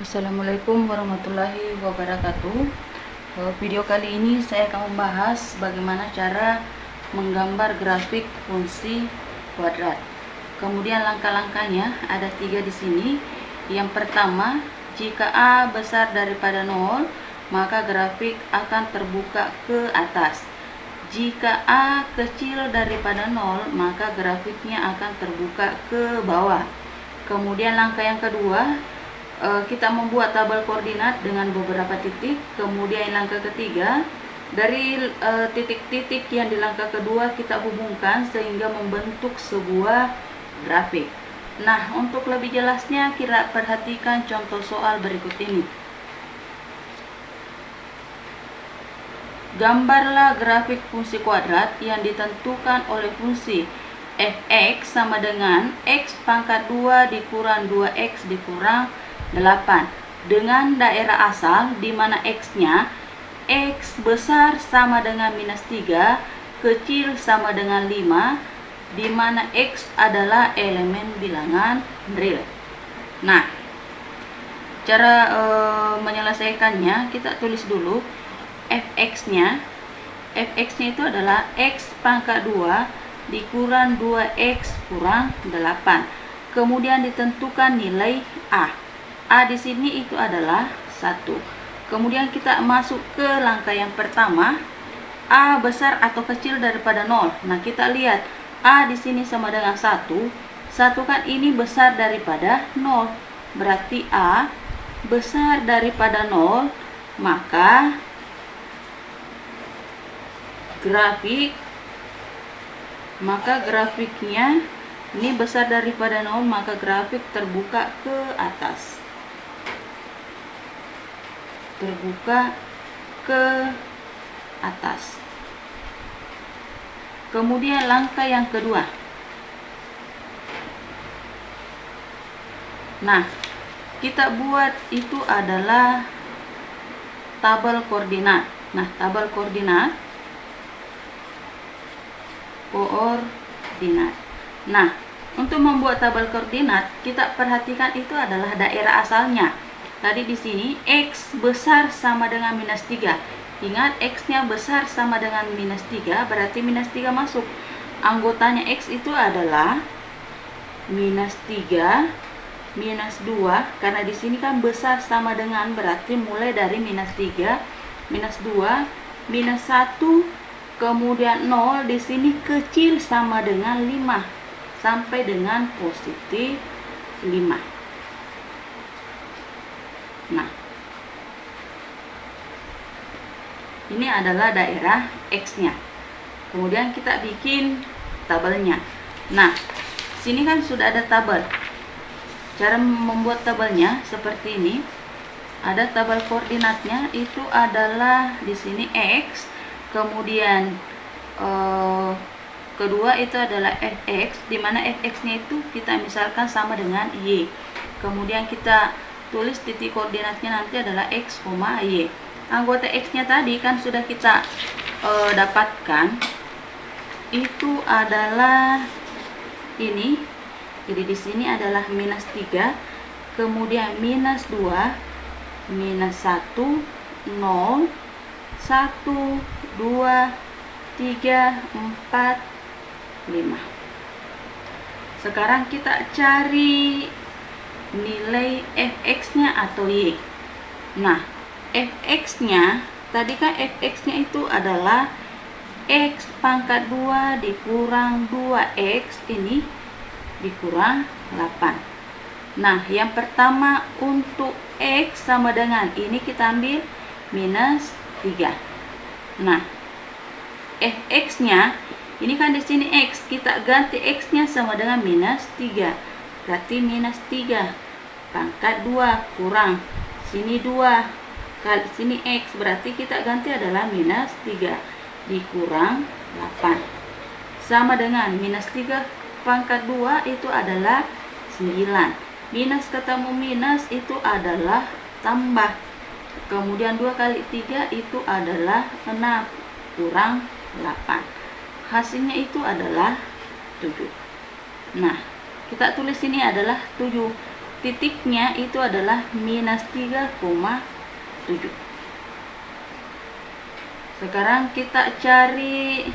Assalamualaikum warahmatullahi wabarakatuh. Video kali ini saya akan membahas bagaimana cara menggambar grafik fungsi kuadrat. Kemudian langkah-langkahnya ada 3 di sini. Yang pertama, jika A besar daripada 0, maka grafik akan terbuka ke atas. Jika A kecil daripada 0, maka grafiknya akan terbuka ke bawah. Kemudian langkah yang kedua, kita membuat tabel koordinat dengan beberapa titik. Kemudian langkah ketiga, dari titik-titik yang di langkah kedua kita hubungkan sehingga membentuk sebuah grafik. Nah, untuk lebih jelasnya kita perhatikan contoh soal berikut ini. Gambarlah grafik fungsi kuadrat yang ditentukan oleh fungsi f(x) sama dengan x pangkat 2 dikurang 2x dikurang 8 dengan daerah asal di mana x-nya x besar sama dengan minus 3, kecil sama dengan 5, di mana x adalah elemen bilangan real. Nah, cara menyelesaikannya kita tulis dulu fx-nya. Fx-nya itu adalah x pangkat 2 dikurang 2x kurang 8. Kemudian ditentukan nilai A. A di sini itu adalah 1. Kemudian kita masuk ke langkah yang pertama, A besar atau kecil daripada 0. Nah, kita lihat A di sini sama dengan 1. 1 kan ini besar daripada 0. Berarti A besar daripada 0, maka grafiknya ini besar daripada 0, maka grafik terbuka ke atas. Terbuka ke atas. Kemudian langkah yang kedua. Nah, kita buat itu adalah tabel koordinat. Nah, tabel koordinat. Nah, untuk membuat tabel koordinat, kita perhatikan itu adalah daerah asalnya. Tadi di sini x besar sama dengan minus 3. Ingat, x-nya besar sama dengan minus 3, berarti minus 3 masuk. Anggotanya x itu adalah minus 3, minus 2, karena di sini kan besar sama dengan, berarti mulai dari minus 3, minus 2, minus 1, kemudian 0, di sini kecil sama dengan 5, sampai dengan positif 5. Nah, ini adalah daerah X-nya. Kemudian kita bikin tabelnya. Nah, sini kan sudah ada tabel. Cara membuat tabelnya seperti ini. Ada tabel koordinatnya, itu adalah di sini X. Kemudian kedua itu adalah fx, di mana fx-nya itu kita misalkan sama dengan y. Kemudian kita tulis titik koordinatnya nanti adalah x, y. Anggota x-nya tadi kan sudah kita dapatkan, itu adalah ini. Jadi di sini adalah minus 3, kemudian minus 2, minus 1, 0, 1, 2, 3, 4, 5. Sekarang kita cari nilai fx-nya atau y. Nah, fx-nya, tadi kan fx-nya itu adalah x pangkat 2 dikurang 2x, ini dikurang 8. Nah, yang pertama untuk x sama dengan, ini kita ambil minus 3. Nah, fx-nya, ini kan di sini x, kita ganti x-nya sama dengan minus 3. Berarti minus 3 pangkat 2 kurang sini 2 kali sini x, berarti kita ganti adalah minus 3 dikurang 8 sama dengan minus 3 pangkat 2 itu adalah 9. Minus ketemu minus itu adalah tambah. Kemudian 2 kali 3 itu adalah 6 kurang 8. Hasilnya itu adalah 7. Nah, kita tulis ini adalah 7. titiknya itu adalah minus 3,7. Sekarang kita cari.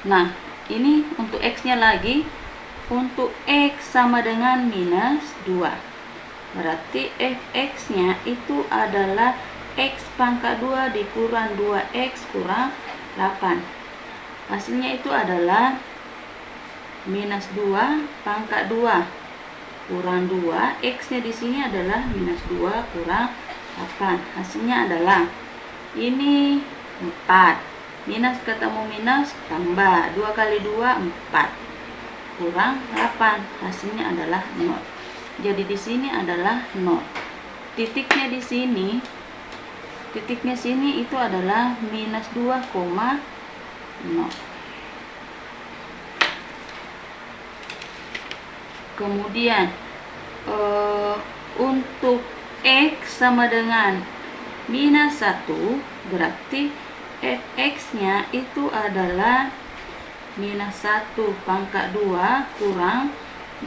Nah, ini untuk X-nya lagi. Untuk X sama dengan minus 2. Berarti Fx-nya itu adalah X pangkat 2 dikurang 2X kurang 8. Hasilnya itu adalah minus 2 pangkat 2 kurang 2. X-nya di sini adalah minus 2 kurang 8. Hasilnya adalah ini 4. Minus ketemu minus, tambah 2 kali 2 4 kurang 8. Hasilnya adalah 0. Jadi di sini adalah 0. Titiknya di sini, titiknya sini itu adalah minus 2,0. Kemudian untuk X sama dengan minus 1, berarti Fx-nya itu adalah minus 1 pangkat 2 kurang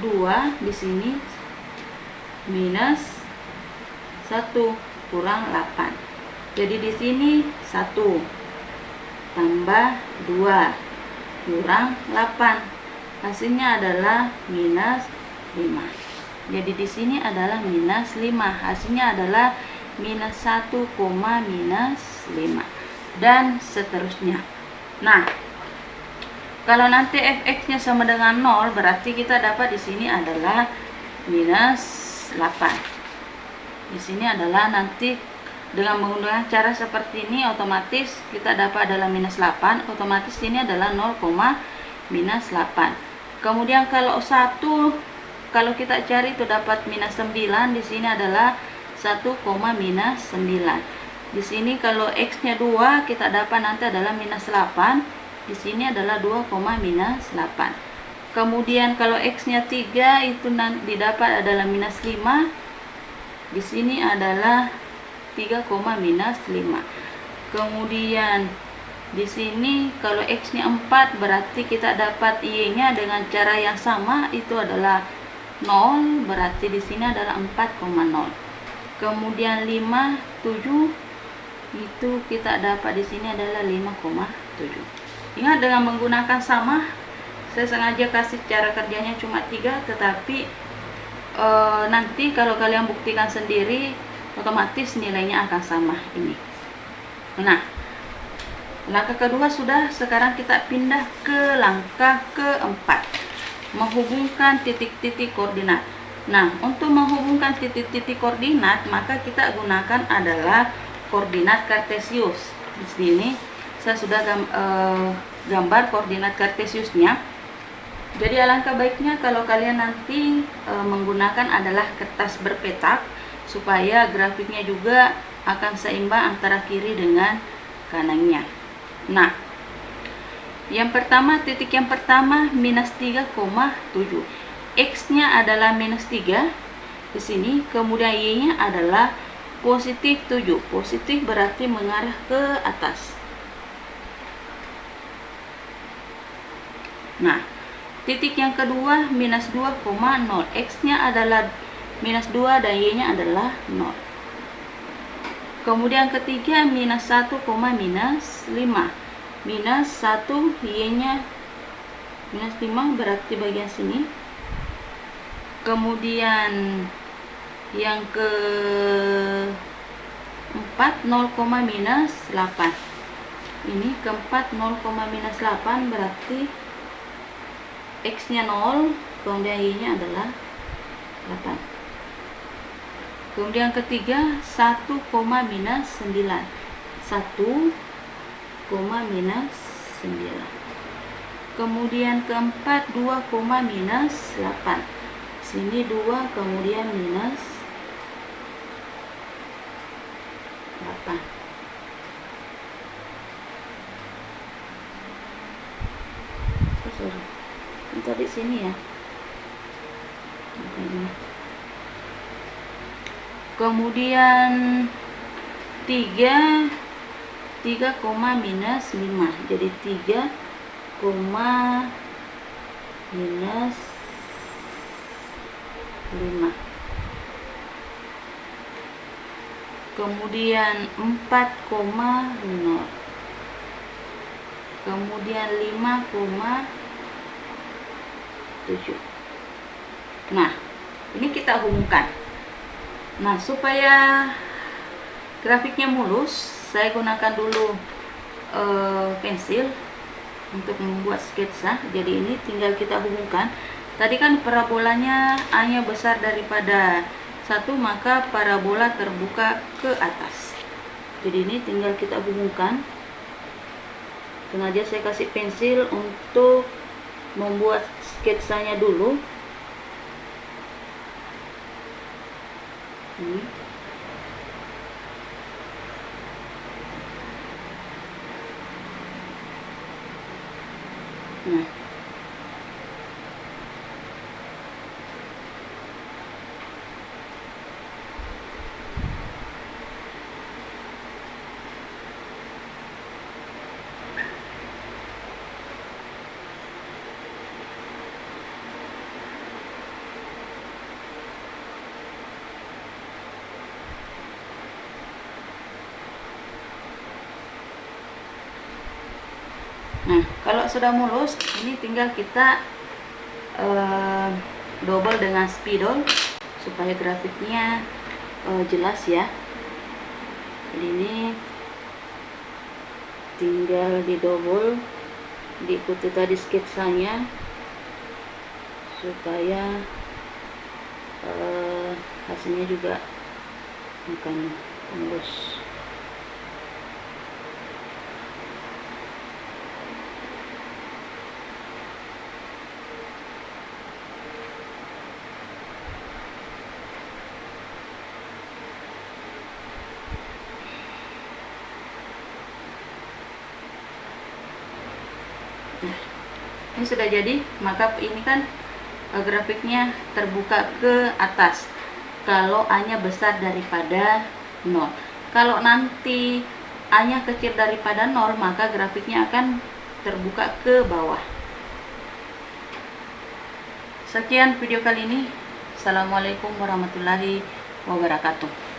2, di sini minus 1 kurang 8. Jadi di sini 1 tambah 2 kurang 8. Hasilnya adalah minus 5. Jadi di sini adalah minus 5. Hasilnya adalah minus 1, minus 5. Dan seterusnya. Nah, kalau nanti Fx-nya sama dengan 0, berarti kita dapat di sini adalah minus 8. Di sini adalah nanti dengan menggunakan cara seperti ini, otomatis kita dapat adalah minus 8. Otomatis ini adalah 0, minus 8. Kemudian kalau 1, kalau kita cari itu dapat minus 9. Di sini adalah 1, minus 9. Di sini kalau X-nya 2, kita dapat nanti adalah minus 8. Di sini adalah 2, minus 8. Kemudian kalau X-nya 3 itu nanti didapat adalah minus 5. Di sini adalah 3, minus 5. Kemudian di sini kalau X-nya 4, berarti kita dapat Y-nya dengan cara yang sama, itu adalah 0, berarti di sini adalah 4,0. Kemudian 5, 7 itu kita dapat di sini adalah 5,7. Ingat, dengan menggunakan sama, saya sengaja kasih cara kerjanya cuma 3, tetapi nanti kalau kalian buktikan sendiri, otomatis nilainya akan sama ini. Nah, langkah kedua sudah. Sekarang kita pindah ke langkah keempat, menghubungkan titik-titik koordinat. Nah, untuk menghubungkan titik-titik koordinat, maka kita gunakan adalah koordinat kartesius. Di sini saya sudah gambar koordinat kartesiusnya. Jadi alangkah baiknya kalau kalian nanti menggunakan adalah kertas berpetak, supaya grafiknya juga akan seimbang antara kiri dengan kanannya. Nah, yang pertama, titik yang pertama minus 3,7. X-nya adalah minus 3 di sini, kemudian Y-nya adalah positif 7. Positif berarti mengarah ke atas. Nah, titik yang kedua minus 2,0. X-nya adalah minus 2 dan Y-nya adalah 0. Kemudian ketiga minus 1, minus 5. Minus 1, Y-nya minus 5, berarti bagian sini. Kemudian yang keempat 0, minus 8. Ini keempat 0, minus 8, berarti X-nya 0, kemudian Y-nya adalah 8. Kemudian ketiga 1, minus 9. 1, minus 9. Kemudian keempat 2, minus 8. Sini 2, kemudian minus 8. Tadi sini ya. Kemudian 3, minus 5. Jadi 3, minus 5. Kemudian 4,0. Kemudian 5,7. Nah, ini kita hubungkan. Nah, supaya grafiknya mulus, saya gunakan dulu pensil untuk membuat sketsa. Jadi ini tinggal kita hubungkan. Tadi kan parabolanya A-nya besar daripada 1, maka parabola terbuka ke atas. Jadi ini tinggal kita hubungkan. Sengaja saya kasih pensil untuk membuat sketsanya dulu. Ini. Nah, kalau sudah mulus, ini tinggal kita double dengan spidol supaya grafiknya jelas ya. Jadi ini tinggal di double, diikuti tadi sketsanya supaya hasilnya juga akan mulus. Nah, ini sudah jadi, maka ini kan grafiknya terbuka ke atas kalau A-nya besar daripada 0. Kalau nanti A-nya kecil daripada 0, maka grafiknya akan terbuka ke bawah. Sekian video kali ini. Assalamualaikum warahmatullahi wabarakatuh.